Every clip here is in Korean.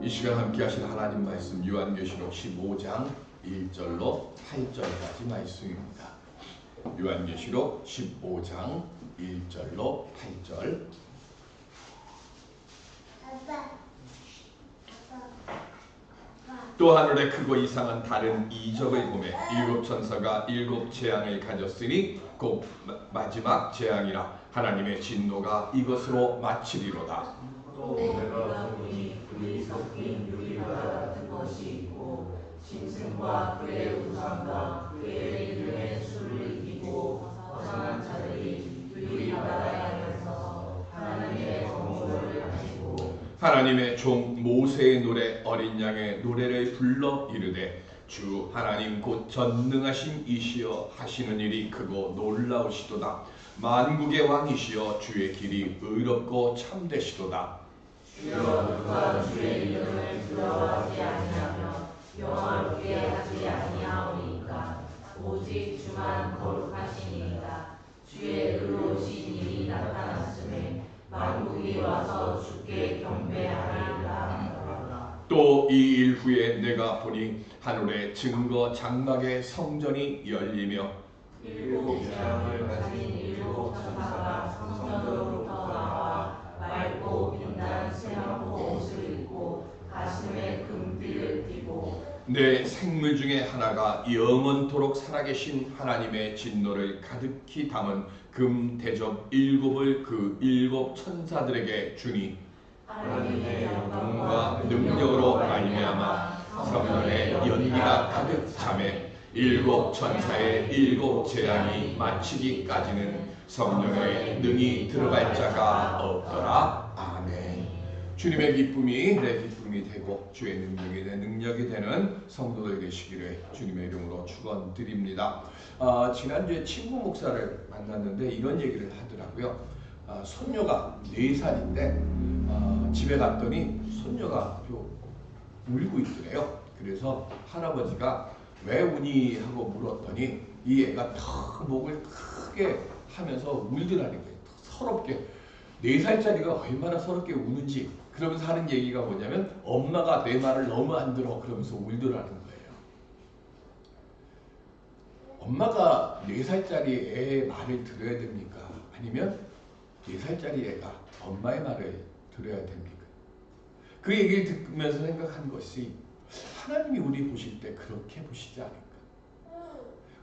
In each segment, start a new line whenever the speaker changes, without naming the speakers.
이 시간 함께 하실 하나님 말씀 요한계시록 15장 1절로 8절까지 말씀입니다. 요한계시록 15장 1절로 8절. 또 하늘에 크고 이상한 다른 이적을 보매 일곱 천사가 일곱 재앙을 가졌으니 곧 마지막 재앙이라 하나님의 진노가 이것으로 마치리로다.
또 내가 보니 불이 섞인 유리바다 같은 것이 있고 짐승과 그의 우상과 그의 이름의 수를 이기고 허상한 자들이 유리바다에 앉아서 하나님의 정오를 하시고
하나님의 종 모세의 노래 어린 양의 노래를 불러 이르되 주 하나님 곧 전능하신 이시여 하시는 일이 크고 놀라우시도다. 만국의 왕이시여 주의 길이 의롭고 참되시도다.
주여 누가 주의 이름을 두려워하지 아니하며 영화롭게 하지 아니하오니까 오직 주만 거룩하시니이다. 주의 의로우신 일이 나타났음에 만국이 와서 주께 경배하리이다.
또 이 일 후에 내가 보니 하늘의 증거 장막의 성전이 열리며
일곱 재앙을 가진 일곱 천사가 성전으로부터 나와 맑고 빛난 새하고 옷을 입고 가슴에 금띠를 띠고
내 생물 중에 하나가 영원토록 살아계신 하나님의 진노를 가득히 담은 금 대접 일곱을 그 일곱 천사들에게 주니
하나님의
영광과 능력으로 말미암아 성전에 연기가 가득 차매 일곱 천사의 일곱 재앙이 마치기까지는 성령에 능히 들어갈 자가 없더라. 아멘. 주님의 기쁨이 내 기쁨이 되고 주의 능력이 내 능력이 되는 성도들 되시기를 주님의 이름으로 축원드립니다. 지난주에 친구 목사를 만났는데 이런 얘기를 하더라고요. 손녀가 4살인데 집에 갔더니 손녀가 울고 있더래요. 그래서 할아버지가 왜 우니 하고 물었더니 이 애가 턱 목을 크게 하면서 울더라는 거예요. 서럽게. 4살짜리가 얼마나 서럽게 우는지. 그러면서 하는 얘기가 뭐냐면 엄마가 내 말을 너무 안 들어 그러면서 울더라는 거예요. 엄마가 4살짜리 애의 말을 들어야 됩니까? 아니면 4살짜리 애가 엄마의 말을 들어야 됩니까? 그 얘기를 듣면서 생각한 것이 하나님이 우리 보실 때 그렇게 보시지 않을까?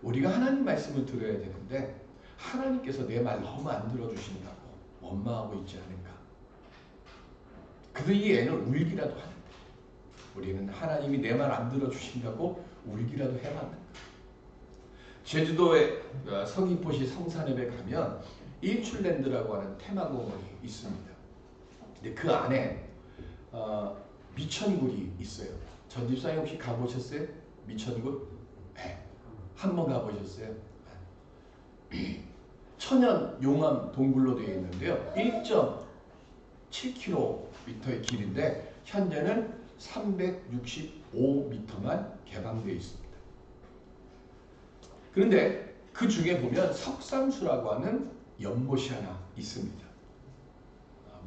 우리가 하나님 말씀을 들어야 되는데 하나님께서 내 말 너무 안 들어주신다고 원망하고 있지 않은가? 그래서 이 애는 울기라도 하는데 우리는 하나님이 내 말 안 들어주신다고 울기라도 해봤는가? 제주도의 서귀포시 성산읍에 가면 일출랜드라고 하는 테마공원이 있습니다. 근데 그 안에 미천굴이 있어요. 전집사님 혹시 가보셨어요? 미천굴? 네. 한번 가보셨어요? 천연 용암 동굴로 되어 있는데요. 1.7km의 길인데 현재는 365m만 개방되어 있습니다. 그런데 그 중에 보면 석삼수라고 하는 연못이 하나 있습니다.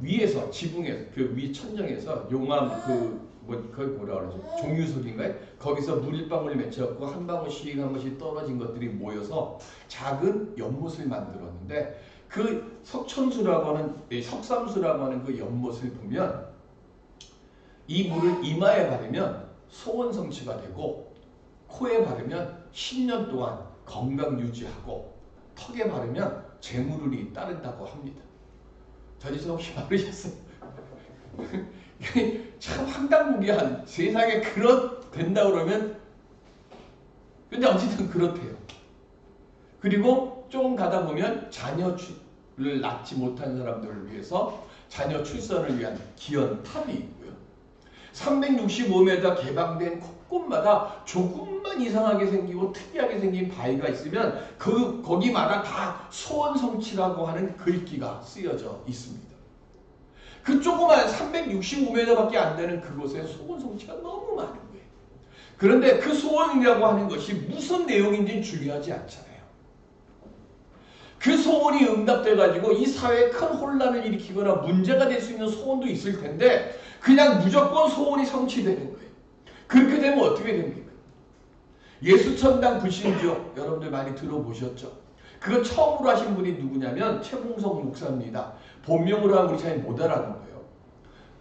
위에서 지붕에서 그 위 천정에서 용암 그걸 뭐라 그러죠? 종유석인가요? 거기서 물방울 맺혀갖고 한 방울씩 한 번씩 떨어진 것들이 모여서 작은 연못을 만들었는데 그 석천수라고 하는 석삼수라고 하는 그 연못을 보면 이 물을 이마에 바르면 소원 성취가 되고 코에 바르면 10년 동안 건강 유지하고 턱에 바르면 재물운이 따른다고 합니다. 전에서 혹시 바르셨어요? 참 황당무계한 세상에 된다 그러면 근데 어쨌든 그렇대요. 그리고 조금 가다 보면 자녀를 낳지 못한 사람들을 위해서 자녀 출산을 위한 기원탑이 있고요. 365m 개방된 곳곳마다 조금만 이상하게 생기고 특이하게 생긴 바위가 있으면 거기마다 다 소원성취라고 하는 글귀가 쓰여져 있습니다. 그 조그만 365m밖에 안 되는 그곳에 소원성취가 너무 많은 거예요. 그런데 그 소원이라고 하는 것이 무슨 내용인지는 중요하지 않잖아요. 그 소원이 응답돼가지고 이 사회에 큰 혼란을 일으키거나 문제가 될 수 있는 소원도 있을 텐데 그냥 무조건 소원이 성취되는 거예요. 그렇게 되면 어떻게 됩니까? 예수천당 불신지옥 여러분들 많이 들어보셨죠? 그거 처음으로 하신 분이 누구냐면 최봉성 목사입니다. 본명으로 하면 우리 잘 못 알아듣는 거예요.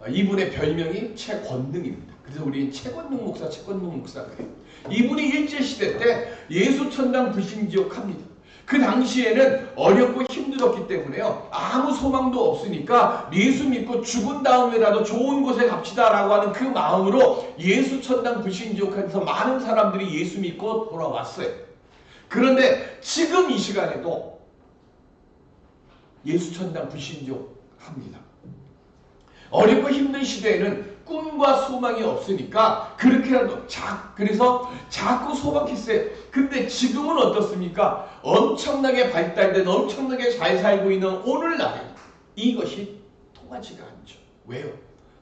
이분의 별명이 최권능입니다. 그래서 우리 최권능 목사 그래요. 이분이 일제시대 때 예수천당 불신지옥 합니다. 그 당시에는 어렵고 힘들었기 때문에요. 아무 소망도 없으니까 예수 믿고 죽은 다음에라도 좋은 곳에 갑시다라고 하는 그 마음으로 예수천당 불신지옥에서 많은 사람들이 예수 믿고 돌아왔어요. 그런데 지금 이 시간에도 예수천당 불신지옥 합니다. 어렵고 힘든 시대에는 꿈과 소망이 없으니까 그렇게라도 그래서 자꾸 소박했어요. 근데 지금은 어떻습니까? 엄청나게 발달된 엄청나게 잘 살고 있는 오늘날에 이것이 통하지가 않죠. 왜요?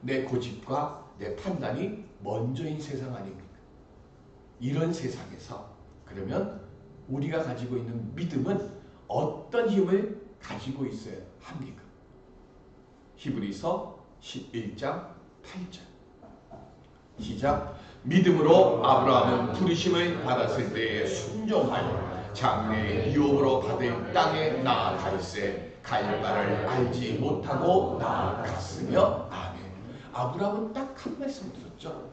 내 고집과 내 판단이 먼저인 세상 아닙니까? 이런 세상에서 그러면 우리가 가지고 있는 믿음은 어떤 힘을 가지고 있어야 합니까? 히브리서 11장 8절 시작. 믿음으로 아브라함은 부르심을 받았을 때에 순종하여 장래의 유업으로 받을 땅에 나아갈새 갈 바를 알지 못하고 나아갔으며 아멘. 아브라함은 딱 한 말씀 들었죠.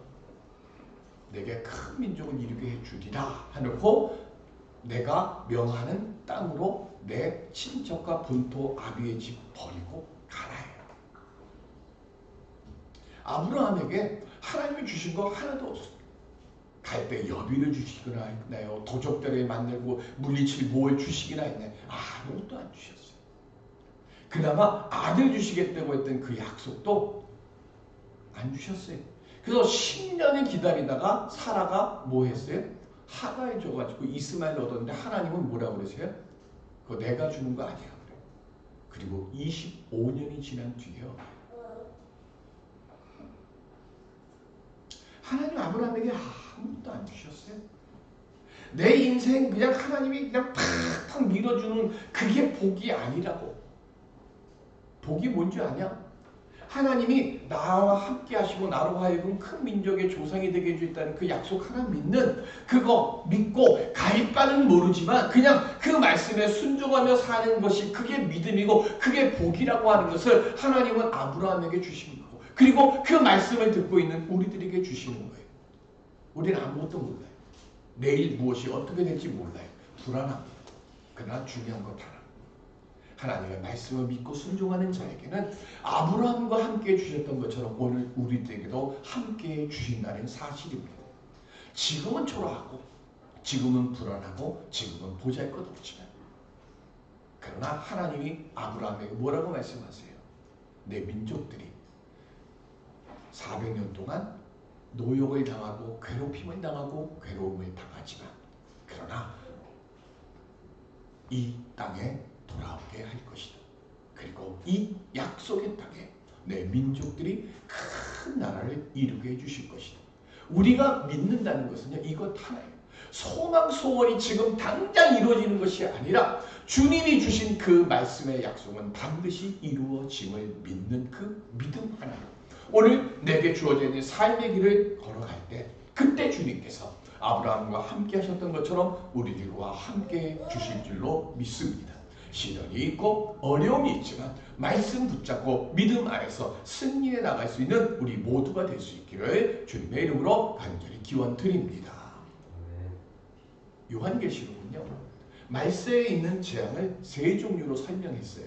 내게 큰 민족을 이루게 해주리라 하놓고 내가 명하는 땅으로 내 친척과 본토 아비의 집 버리고 가라. 아브라함에게 하나님이 주신 거 하나도 없습니다. 갈 때 여비를 주시거나 했나요? 도적들을 만들고 물리칠 뭘 주시기나 했나요? 아무것도 안 주셨어요. 그나마 아들 주시겠다고 했던 그 약속도 안 주셨어요. 그래서 10년을 기다리다가 사라가 뭐 했어요? 하가해 줘가지고 이스마엘을 얻었는데 하나님은 뭐라고 그러세요? 그거 내가 주는 거 아니야 그래요. 그리고 25년이 지난 뒤에요. 하나님 아브라함에게 아무것도 안 주셨어요. 내 인생 그냥 하나님이 그냥 팍팍 밀어주는 그게 복이 아니라고. 복이 뭔지 아냐? 하나님이 나와 함께 하시고 나로 하여금 큰 민족의 조상이 되게 해주겠다는 그 약속 하나 믿는 그거 믿고 갈 바는 모르지만 그냥 그 말씀에 순종하며 사는 것이 그게 믿음이고 그게 복이라고 하는 것을 하나님은 아브라함에게 주십니다. 그리고 그 말씀을 듣고 있는 우리들에게 주시는 거예요. 우리는 아무것도 몰라요. 내일 무엇이 어떻게 될지 몰라요. 불안합니다. 그러나 중요한 것 하나. 하나님의 말씀을 믿고 순종하는 자에게는 아브라함과 함께 주셨던 것처럼 오늘 우리들에게도 함께 주신다는 사실입니다. 지금은 초라하고 지금은 불안하고 지금은 보잘것없지만 그러나 하나님이 아브라함에게 뭐라고 말씀하세요? 내 민족들이 400년 동안 노역을 당하고 괴롭힘을 당하고 괴로움을 당하지만 그러나 이 땅에 돌아오게 할 것이다. 그리고 이 약속의 땅에 내 민족들이 큰 나라를 이루게 해주실 것이다. 우리가 믿는다는 것은요, 이것 하나예요. 소망 소원이 지금 당장 이루어지는 것이 아니라 주님이 주신 그 말씀의 약속은 반드시 이루어짐을 믿는 그 믿음 하나로 오늘 내게 주어져 있는 삶의 길을 걸어갈 때 그때 주님께서 아브라함과 함께 하셨던 것처럼 우리들과 함께 주실 줄로 믿습니다. 시련이 있고 어려움이 있지만 말씀 붙잡고 믿음 안에서 승리해 나갈 수 있는 우리 모두가 될 수 있기를 주님의 이름으로 간절히 기원드립니다. 요한계시록은요, 말세에 있는 재앙을 세 종류로 설명했어요.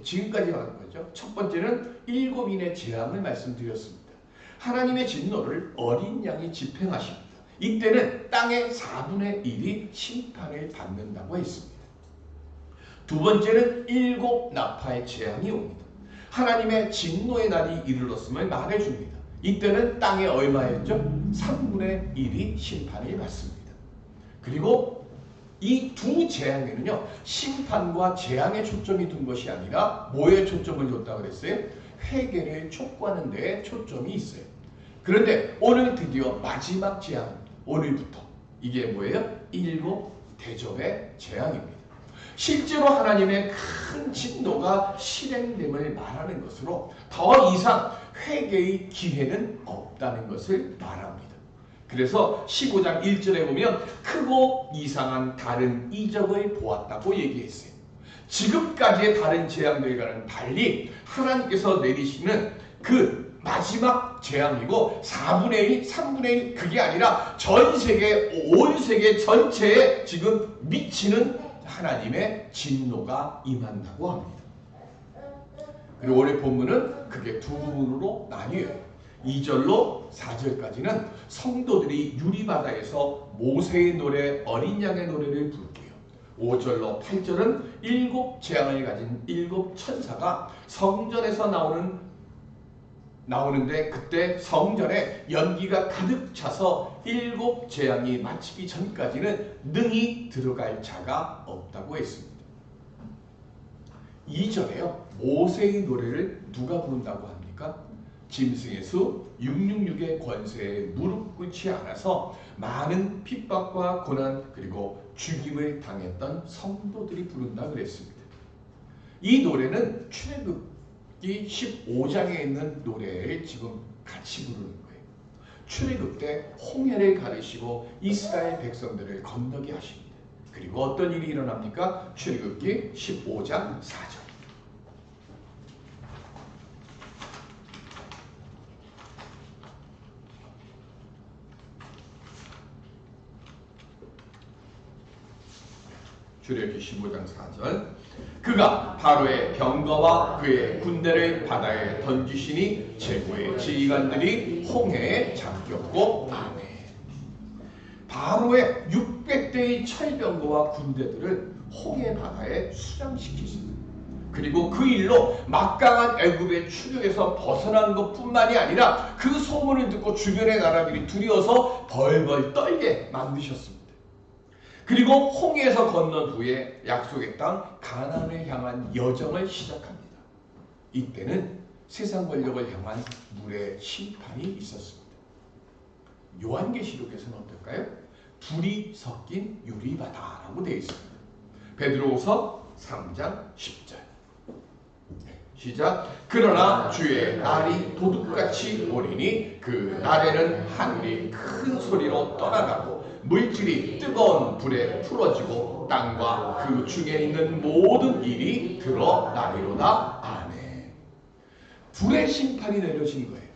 지금까지 말한 거죠. 첫 번째는 7인의 재앙을 말씀드렸습니다. 하나님의 진노를 어린 양이 집행하십니다. 이때는 땅의 4분의 1이 심판을 받는다고 했습니다. 두 번째는 7 나파의 재앙이 옵니다. 하나님의 진노의 날이 이르렀음을 말해줍니다. 이때는 땅의 얼마였죠? 3분의 1이 심판을 받습니다. 그리고 이 두 재앙에는요, 심판과 재앙에 초점이 둔 것이 아니라 뭐에 초점을 뒀다고 그랬어요? 회개를 촉구하는 데에 초점이 있어요. 그런데 오늘 드디어 마지막 재앙, 오늘부터 이게 뭐예요? 7 대접의 재앙입니다. 실제로 하나님의 큰 진노가 실행됨을 말하는 것으로 더 이상 회개의 기회는 없다는 것을 말합니다. 그래서 15장 1절에 보면 크고 이상한 다른 이적을 보았다고 얘기했어요. 지금까지의 다른 재앙들과는 달리 하나님께서 내리시는 그 마지막 재앙이고 4분의 1, 3분의 1 그게 아니라 전 세계, 온 세계 전체에 지금 미치는 하나님의 진노가 임한다고 합니다. 그리고 오늘 본문은 크게 두 부분으로 나뉘어요. 2절로 4절까지는 성도들이 유리바다에서 모세의 노래, 어린 양의 노래를 부를게요. 5절로 8절은 7 재앙을 가진 7 천사가 성전에서 나오는데 그때 성전에 연기가 가득 차서 7 재앙이 마치기 전까지는 능히 들어갈 자가 없다고 했습니다. 2절에요. 모세의 노래를 누가 부른다고 합니까? 짐승의 수 666의 권세에 무릎 꿇지 않아서 많은 핍박과 고난 그리고 죽임을 당했던 성도들이 부른다 그랬습니다. 이 노래는 출애굽기 15장에 있는 노래를 지금 같이 부르는 거예요. 출애굽 때 홍해를 가르시고 이스라엘 백성들을 건너게 하십니다. 그리고 어떤 일이 일어납니까? 출애굽기 15장 4절. 출애굽기 15장 4절. 그가 바로의 병거와 그의 군대를 바다에 던지시니 제국의 지휘관들이 홍해에 잠겼고 아멘. 바로의 600대의 철병거와 군대들을 홍해 바다에 수장시키십니다. 그리고 그 일로 막강한 애굽의 추격에서 벗어난 것뿐만이 아니라 그 소문을 듣고 주변의 나라들이 두려워서 벌벌 떨게 만드셨습니다. 그리고 홍해에서 건넌 후에 약속의 땅 가나안을 향한 여정을 시작합니다. 이때는 세상 권력을 향한 물의 심판이 있었습니다. 요한계시록에서는 어떨까요? 불이 섞인 유리바다라고 되어 있습니다. 베드로후서 3장 10절. 시작. 그러나 주의 날이 도둑같이 오리니 그 날에는 하늘이 큰 소리로 떠나가고 물질이 뜨거운 불에 풀어지고 땅과 그 중에 있는 모든 일이 드러나리로다. 아멘. 불의 심판이 내려진 거예요.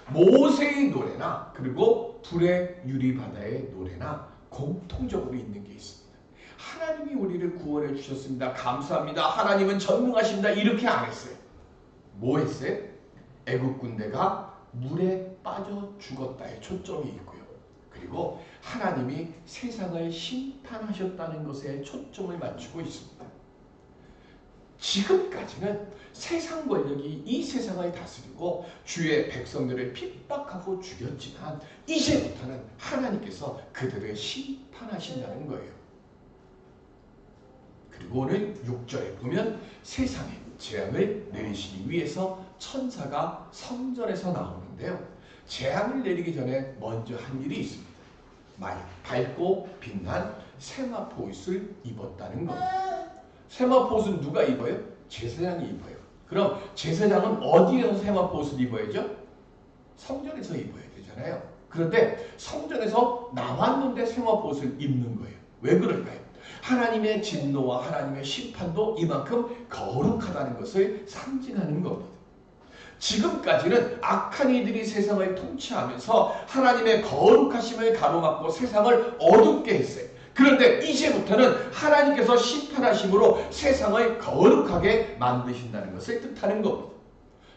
모세의 노래나 그리고 불의 유리바다의 노래나 공통적으로 있는 게 있습니다. 하나님이 우리를 구원해 주셨습니다. 감사합니다. 하나님은 전능하십니다. 이렇게 안 했어요. 뭐 했어요? 애국 군대가 물에 빠져 죽었다에 초점이 있고요. 그리고 하나님이 세상을 심판하셨다는 것에 초점을 맞추고 있습니다. 지금까지는 세상 권력이 이 세상을 다스리고 주의 백성들을 핍박하고 죽였지만 이제부터는 하나님께서 그들을 심판하신다는 거예요. 그리고 오늘 6절에 보면 세상에 재앙을 내리시기 위해서 천사가 성전에서 나오는데요. 재앙을 내리기 전에 먼저 한 일이 있습니다. 밝고 빛난 세마포 옷을 입었다는 겁니다. 세마포 옷은 누가 입어요? 제사장이 입어요. 그럼 제사장은 어디에서 세마포 옷을 입어야죠? 성전에서 입어야 되잖아요. 그런데 성전에서 나왔는데 세마포 옷을 입는 거예요. 왜 그럴까요? 하나님의 진노와 하나님의 심판도 이만큼 거룩하다는 것을 상징하는 겁니다. 지금까지는 악한 이들이 세상을 통치하면서 하나님의 거룩하심을 가로막고 세상을 어둡게 했어요. 그런데 이제부터는 하나님께서 심판하심으로 세상을 거룩하게 만드신다는 것을 뜻하는 겁니다.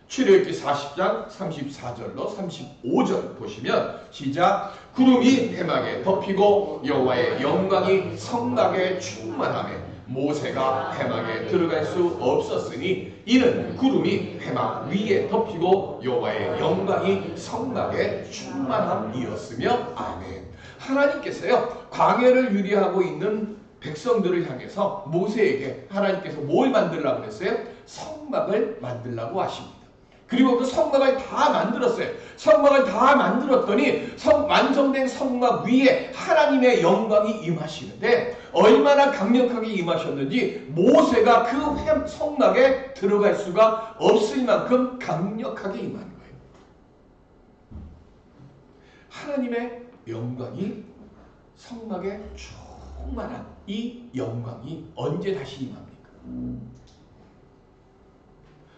출애굽기 40장 34절로 35절 보시면 시작. 구름이 해막에 덮이고 여호와의 영광이 성막에 충만하며 모세가 해막에 들어갈 수 없었으니 이는 구름이 해막 위에 덮이고 여호와의 영광이 성막에 충만함이었으며 아멘. 하나님께서요 광야를 유리하고 있는 백성들을 향해서 모세에게 하나님께서 뭘 만들라고 했어요? 성막을 만들라고 하십니다. 그리고 그 성막을 다 만들었어요. 성막을 다 만들었더니 완성된 성막 위에 하나님의 영광이 임하시는데 얼마나 강력하게 임하셨는지 모세가 그 성막에 들어갈 수가 없을 만큼 강력하게 임하는 거예요. 하나님의 영광이 성막에 충만한 이 영광이 언제 다시 임합니까?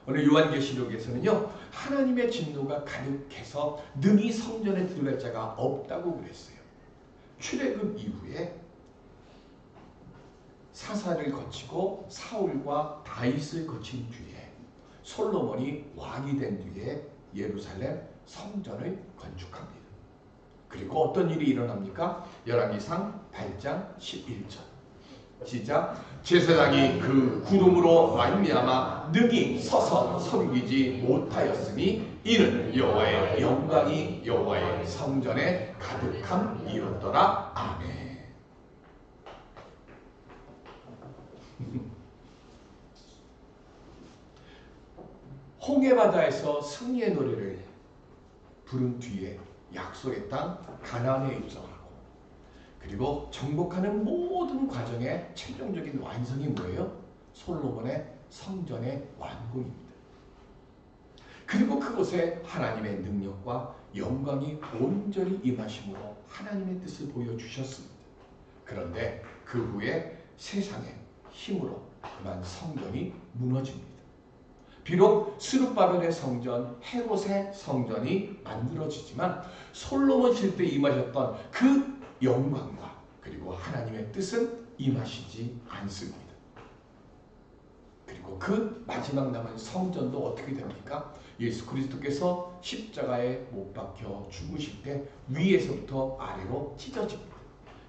오늘 요한계시록에서는요, 하나님의 진노가 가득해서 능히 성전에 들어갈 자가 없다고 그랬어요. 출애굽 이후에 사사를 거치고 사울과 다윗을 거친 뒤에 솔로몬이 왕이 된 뒤에 예루살렘 성전을 건축합니다. 그리고 어떤 일이 일어납니까? 열왕기상 8장 11절 시작. 제사장이 그 구름으로 말미암아 능히 서서 섬기지 못하였으니 이는 여호와의 영광이 여호와의 성전에 가득함이었더라. 아멘. 홍해바다에서 승리의 노래를 부른 뒤에 약속의 땅 가나안에 입성하고, 그리고 정복하는 모든 과정의 최종적인 완성이 뭐예요? 솔로몬의 성전의 완공입니다. 그리고 그곳에 하나님의 능력과 영광이 온전히 임하심으로 하나님의 뜻을 보여주셨습니다. 그런데 그 후에 세상의 힘으로 그만 성전이 무너집니다. 비록 스룹바벨의 성전, 헤롯의 성전이 만들어지지만 솔로몬 시대 때 임하셨던 그 영광과 그리고 하나님의 뜻은 임하시지 않습니다. 그리고 그 마지막 남은 성전도 어떻게 됩니까? 예수 그리스도께서 십자가에 못 박혀 죽으실 때 위에서부터 아래로 찢어집니다.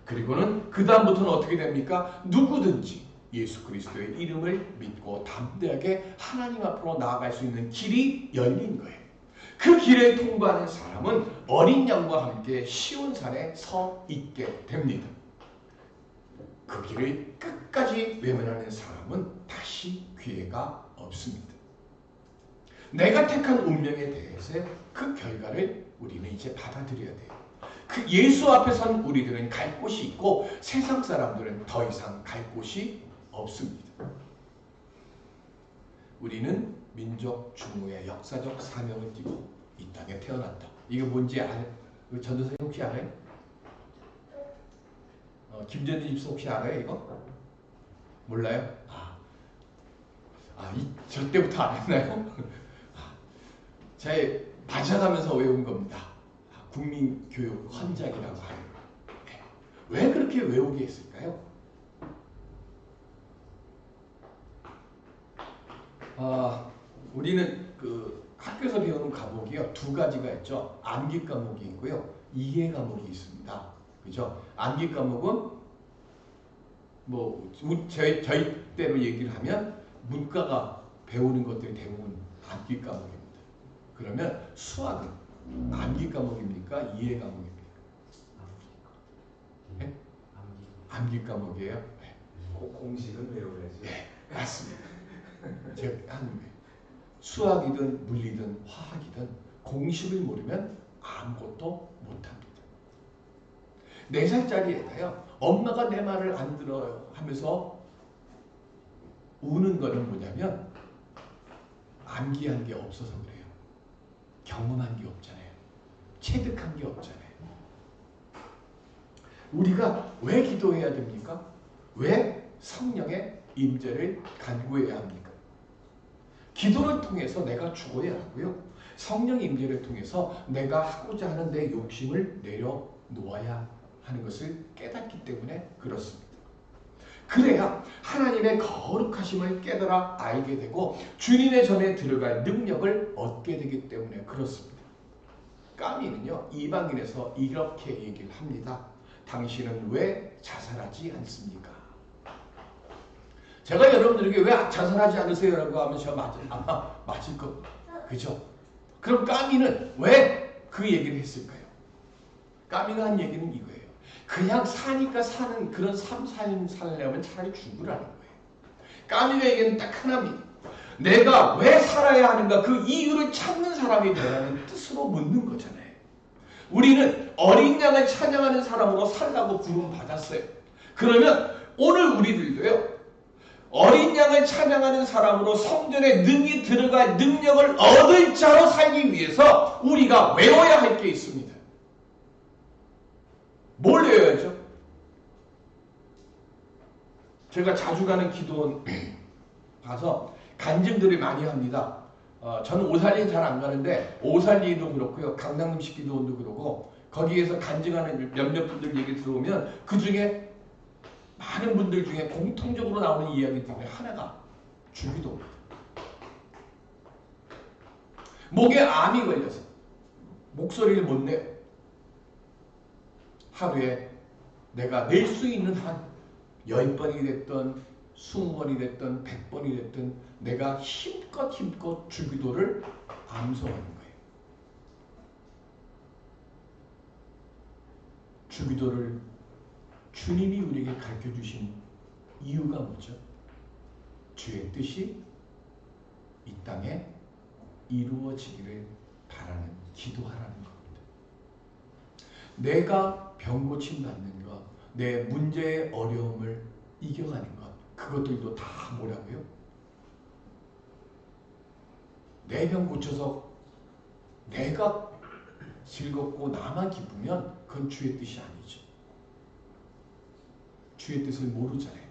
그리고는 그 다음부터는 어떻게 됩니까? 누구든지 예수 그리스도의 이름을 믿고 담대하게 하나님 앞으로 나아갈 수 있는 길이 열린 거예요. 그 길을 통과하는 사람은 어린 양과 함께 시온산에 서 있게 됩니다. 그 길을 끝까지 외면하는 사람은 다시 기회가 없습니다. 내가 택한 운명에 대해서 그 결과를 우리는 이제 받아들여야 돼요. 그 예수 앞에 선 우리들은 갈 곳이 있고 세상 사람들은 더 이상 갈 곳이 없습니다. 우리는 민족 중흥의 역사적 사명을 띠고 이 땅에 태어났다. 이게 뭔지 알아요? 전도사님 혹시 알아요? 김전진 집사 혹시 알아요 이거? 몰라요? 저 때부터 알았나요? 제 맞아가면서 외운 겁니다. 국민교육 헌장이라고 하는 거. 왜 그렇게 외우게 했을까요? 우리는 그 학교에서 배우는 과목이요, 두 가지가 있죠. 암기 과목이 있고요, 이해 과목이 있습니다. 그죠? 암기 과목은 뭐 저희 때로 얘기를 하면 문과가 배우는 것들이 대부분 암기 과목입니다. 그러면 수학은 암기 과목입니까? 이해 과목입니까? 네? 암기 과목이에요. 네.
공식은 외워야죠.
네, 맞습니다. 제가 하는 거예요. 수학이든 물리든 화학이든 공식을 모르면 아무것도 못합니다. 4살짜리 애가요, 엄마가 내 말을 안 들어요 하면서 우는 거는 뭐냐면 암기한 게 없어서 그래요. 경험한 게 없잖아요. 체득한 게 없잖아요. 우리가 왜 기도해야 됩니까? 왜 성령의 임재를 간구해야 합니까? 기도를 통해서 내가 죽어야 하고요, 성령 임재를 통해서 내가 하고자 하는 내 욕심을 내려놓아야 하는 것을 깨닫기 때문에 그렇습니다. 그래야 하나님의 거룩하심을 깨달아 알게 되고 주님의 전에 들어갈 능력을 얻게 되기 때문에 그렇습니다. 까미는요, 이방인에서 이렇게 얘기를 합니다. 당신은 왜 자살하지 않습니까? 제가 여러분들에게 왜 자살하지 않으세요? 라고 하면 제가 아마 맞을 겁니다. 그죠? 그럼 까미는 왜 그 얘기를 했을까요? 까미가 한 얘기는 이거예요. 그냥 사니까 사는 그런 삶 살려면 차라리 죽으라는 거예요. 까미의 얘기는 딱 하나입니다. 내가 왜 살아야 하는가, 그 이유를 찾는 사람이 되라는 뜻으로 묻는 거잖아요. 우리는 어린 양을 찬양하는 사람으로 살라고 부름 받았어요. 그러면 오늘 우리들도요, 어린 양을 찬양하는 사람으로 성전에 능히 들어갈 능력을 얻을 자로 살기 위해서 우리가 외워야 할 게 있습니다.
뭘 외워야죠? 제가 자주 가는 기도원 가서 간증들을 많이 합니다. 저는 오살리 잘 안 가는데 오살리도 그렇고요. 강남식 기도원도 그러고 거기에서 간증하는 몇몇 분들 얘기 들어오면 그 중에 많은 분들 중에 공통적으로 나오는 이야기 중에 하나가 주기도입니다. 목에 암이 걸려서 목소리를 못 내요. 하루에 내가 낼 수 있는 한 10번이 됐든 20번이 됐든 100번이 됐든 내가 힘껏 주기도를 암송하는 거예요. 주기도를 주님이 우리에게 가르쳐 주신 이유가 뭐죠? 주의 뜻이 이 땅에 이루어지기를 바라는 기도하라는 겁니다. 내가 병 고침 받는 것, 내 문제의 어려움을 이겨가는 것, 그것들도 다 뭐라고요? 내 병 고쳐서 내가 즐겁고 나만 기쁘면 그건 주의 뜻이 아니죠. 주의 뜻을 모르잖아요.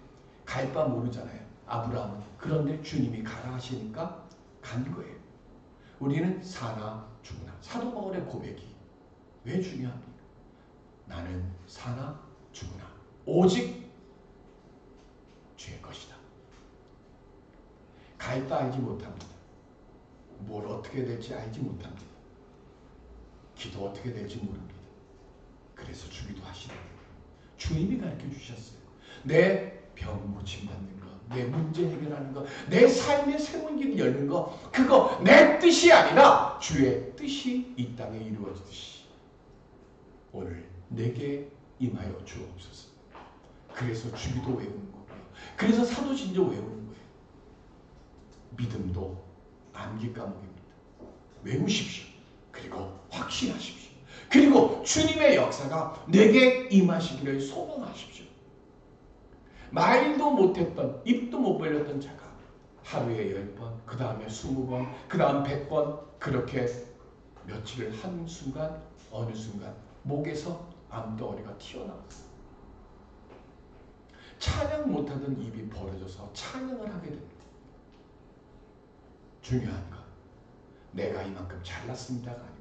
갈 바 모르잖아요. 아브라함은. 그런데 주님이 가라 하시니까 간 거예요. 우리는 사나 죽으나. 사도 바울의 고백이 왜 중요합니까? 나는 사나 죽으나 오직 주의 것이다. 갈 바 알지 못합니다. 뭘 어떻게 될지 알지 못합니다. 기도 어떻게 될지 모릅니다. 그래서 주기도 하시는 거예요. 주님이 가르쳐 주셨어요. 내 병 고침 받는 것, 내 문제 해결하는 것, 내 삶의 새로운 길을 열는 것, 그거 내 뜻이 아니라 주의 뜻이 이 땅에 이루어지듯이 오늘 내게 임하여 주옵소서. 그래서 주기도 외우는 거고요. 그래서 사도신조 외우는 거예요. 믿음도 암기 과목입니다. 외우십시오. 그리고 확신하십시오. 그리고 주님의 역사가 내게 임하시기를 소망하십시오. 말도 못했던, 입도 못 벌렸던 자가 하루에 10번, 그 다음에 20번, 그 다음 100번 그렇게 며칠을 한 순간, 어느 순간 목에서 암덩어리가 튀어나왔어요. 찬양 못하던 입이 벌어져서 찬양을 하게 됩니다. 중요한 건 내가 이만큼 잘났습니다가 아닙니다.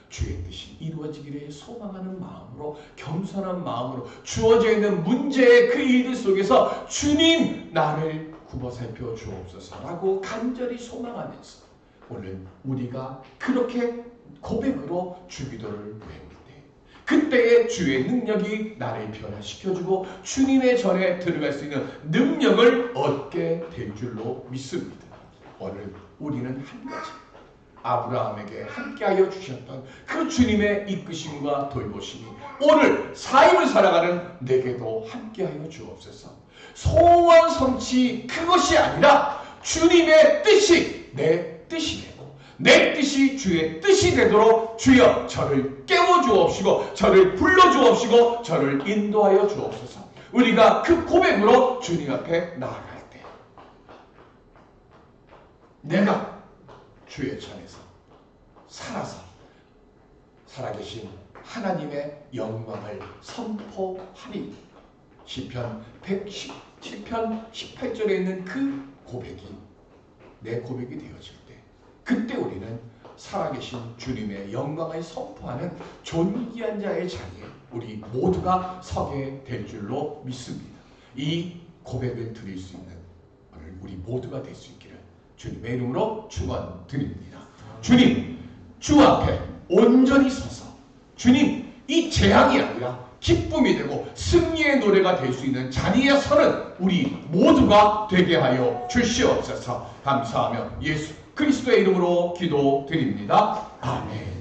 주의 뜻이 이루어지기를 소망하는 마음으로, 겸손한 마음으로 주어져 있는 문제의 그 일들 속에서 주님 나를 굽어 살펴 주옵소서라고 간절히 소망하면서 오늘 우리가 그렇게 고백으로 주기도를 외울 때 그때의 주의 능력이 나를 변화시켜주고 주님의 전에 들어갈 수 있는 능력을 얻게 될 줄로 믿습니다. 오늘 우리는 한 가지 아브라함에게 함께하여 주셨던 그 주님의 이끄심과 돌보심이 오늘 삶을 살아가는 내게도 함께하여 주옵소서. 소원 성취 그것이 아니라 주님의 뜻이 내 뜻이 되고 내 뜻이 주의 뜻이 되도록 주여 저를 깨워주옵시고 저를 불러주옵시고 저를 인도하여 주옵소서. 우리가 그 고백으로 주님 앞에 나아갈 때 내가 주의 전에서 살아서 살아계신 하나님의 영광을 선포하리. 시편 117편 18절에 있는 그 고백이 내 고백이 되어질 때 그때 우리는 살아계신 주님의 영광을 선포하는 존귀한 자의 자리에 우리 모두가 서게 될 줄로 믿습니다. 이 고백을 드릴 수 있는 오늘 우리 모두가 될 수 있기를 주님의 이름으로 축원드립니다. 주님, 주 앞에 온전히 서서 주님, 이 재앙이 아니라 기쁨이 되고 승리의 노래가 될 수 있는 자리에 서는 우리 모두가 되게 하여 주시옵소서. 감사하며 예수 그리스도의 이름으로 기도드립니다. 아멘.